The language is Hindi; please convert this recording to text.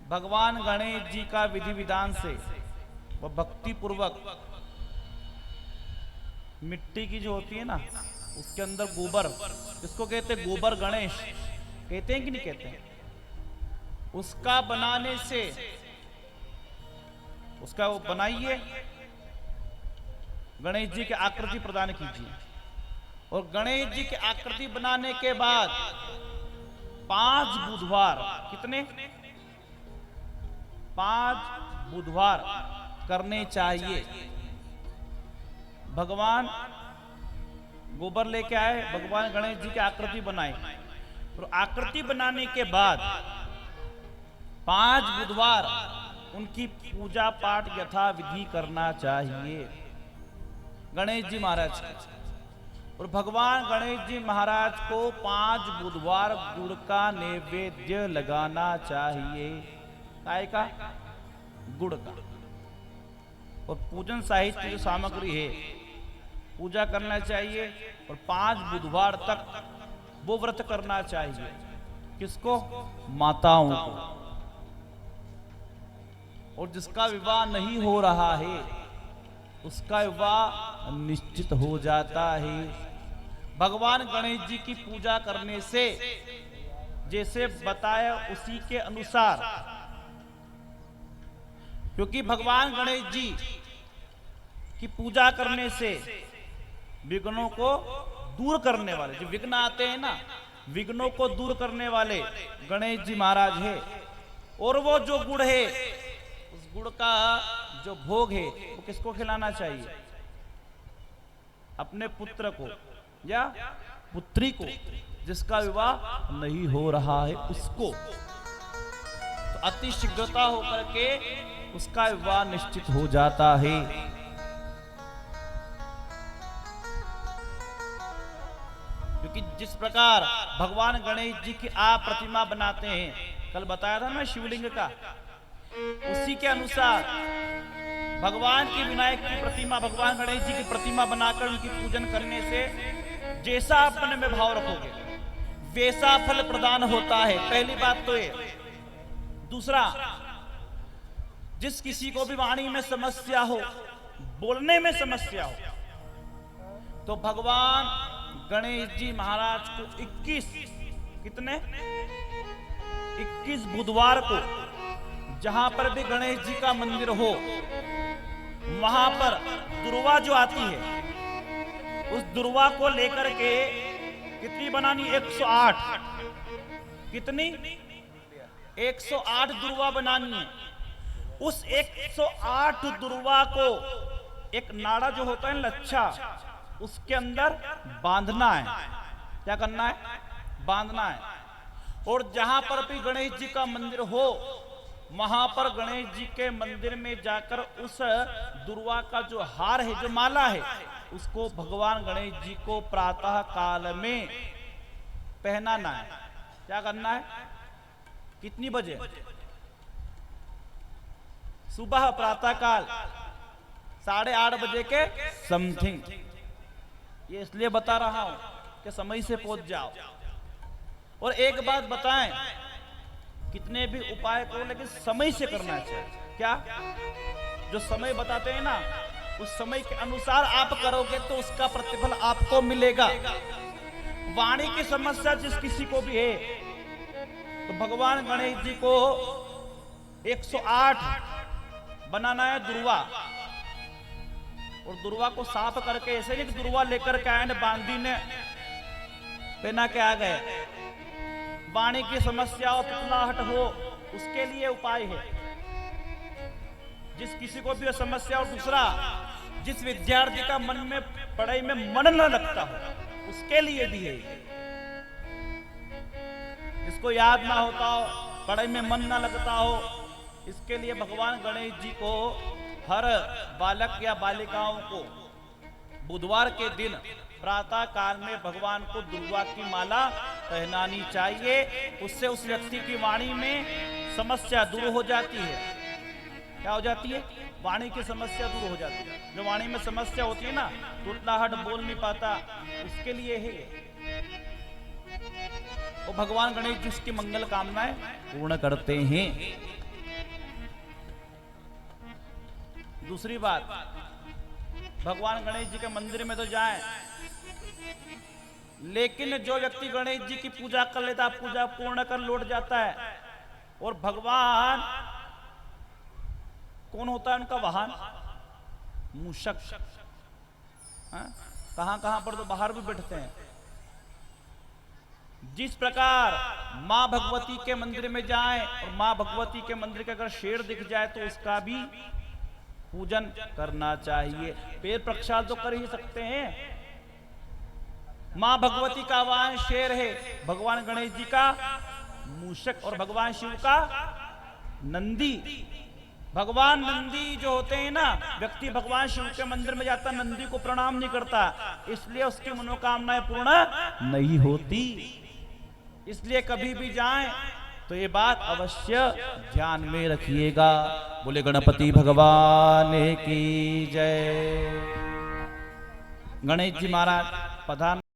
भगवान गणेश जी का विधि विधान से व भक्ति पूर्वक मिट्टी की जो होती है ना, उसके अंदर गोबर, इसको कहते हैं गोबर गणेश, कहते हैं कि नहीं कहते हैं, उसका बनाने से, उसका वो बनाइए, गणेश जी की आकृति प्रदान कीजिए। और गणेश जी की आकृति बनाने के बाद 5 बुधवार, कितने, 5 बुधवार करने चाहिए। भगवान गोबर लेके आए, भगवान गणेश जी की आकृति बनाए, और आकृति बनाने के बाद 5 बुधवार उनकी पूजा पाठ यथाविधि करना चाहिए गणेश जी महाराज। और भगवान गणेश जी महाराज को 5 बुधवार गुड़ का नैवेद्य लगाना चाहिए। काय का? गुड़ का। और पूजन साहित्य जो सामग्री है, पूजा करना चाहिए। और 5 बुधवार तक वो व्रत करना चाहिए। किसको? माताओं को। और जिसका विवाह नहीं हो रहा है उसका विवाह निश्चित हो जाता है। भगवान गणेश जी की पूजा करने से जैसे बताया उसी के अनुसार, क्योंकि भगवान गणेश जी की पूजा करने से विघ्नों को दूर करने वाले, जो विघ्न आते हैं ना, विघ्नों को दूर करने वाले गणेश जी महाराज है। और वो जो गुड़ है, उस गुड़ का जो भोग है वो किसको खिलाना चाहिए? अपने पुत्र को या पुत्री को, जिसका विवाह नहीं हो रहा है उसको। तो अति शीघ्रता होकर के उसका विवाह निश्चित हो जाता है। क्योंकि जिस प्रकार भगवान गणेश जी की आप प्रतिमा बनाते हैं, कल बताया था ना शिवलिंग का, उसी के अनुसार भगवान की विनायक की प्रतिमा, भगवान गणेश जी की प्रतिमा बनाकर उनकी पूजन करने से जैसा अपने में भाव रखोगे वैसा फल प्रदान होता है। पहली बात तो ये। दूसरा, जिस किसी को भी वाणी में समस्या हो, बोलने में समस्या हो, तो भगवान गणेश जी महाराज को 21 बुधवार को जहां पर भी गणेश जी का मंदिर हो, वहां पर दुर्वा जो आती है, उस दुर्वा को लेकर के कितनी बनानी? 108। कितनी? 108 दुर्वा बनानी है। उस 108 दुर्वा को एक नाड़ा जो होता है लच्छा, उसके अंदर बांधना है। क्या करना है? बांधना है। और जहां पर भी गणेश जी का मंदिर हो, वहां पर गणेश जी के मंदिर में जाकर उस दुर्वा का जो हार है, जो माला है, उसको भगवान गणेश जी को प्रातः काल में पहनाना है। क्या करना है? कितनी बजे? सुबह प्रातः काल 8:30 बजे के समथिंग। ये इसलिए बता रहा हूं कि समय से पहुंच जाओ। और एक बात बताएं, कितने भी उपाय करो लेकिन समय से करना चाहिए। क्या? जो समय बताते हैं ना, उस समय के अनुसार आप करोगे तो उसका प्रतिफल आपको मिलेगा। वाणी की समस्या जिस किसी को भी है, तो भगवान गणेश जी को 108 बनाना है दुर्वा। और दुर्वा को साफ करके, ऐसे नहीं कि दुर्वा लेकर के आए ने, बांधी ने पहना के आ गए। वाणी की समस्या हो, पितलाहट हो, उसके लिए उपाय है। जिस किसी को भी समस्या, और दूसरा जिस विद्यार्थी का मन में पढ़ाई में मन न लगता हो, उसके लिए भी है। जिसको याद ना होता हो, पढ़ाई में मन ना लगता हो, इसके लिए भगवान गणेश जी को हर बालक या बालिकाओं को बुधवार के दिन प्रातः काल में भगवान को दुर्वा की माला पहनानी चाहिए। उससे उस व्यक्ति की वाणी में समस्या दूर हो जाती है। क्या हो जाती है? वाणी की समस्या दूर हो जाती है। जो वाणी में समस्या होती है ना, टुटलाहट, बोल नहीं पाता, उसके लिए है। वो भगवान गणेश जी उसकी मंगल कामनाएं पूर्ण करते हैं। दूसरी बात, भगवान गणेश जी के मंदिर में तो जाएं, लेकिन जो व्यक्ति गणेश जी की पूजा कर लेता, पूजा पूर्ण कर लौट जाता है, और भगवान कौन होता है उनका वाहन? मूषक। कहां कहां पर तो बाहर भी बैठते हैं। जिस प्रकार मां भगवती के मंदिर में जाएं और मां भगवती के मंदिर के अगर शेर दिख जाए तो उसका भी पूजन करना चाहिए। पैर प्रक्षाल तो कर ही सकते हैं। मां भगवती का वाहन शेर है, भगवान गणेश जी का मूषक, और भगवान शिव का नंदी। भगवान नंदी जो होते हैं ना, व्यक्ति भगवान शिव के मंदिर में जाता नंदी को प्रणाम नहीं करता, इसलिए उसकी मनोकामनाएं पूर्ण नहीं होती। इसलिए कभी भी जाएं तो ये बात अवश्य ध्यान में रखिएगा। बोले गणपति भगवान की जय। गणेश जी महाराज पधार।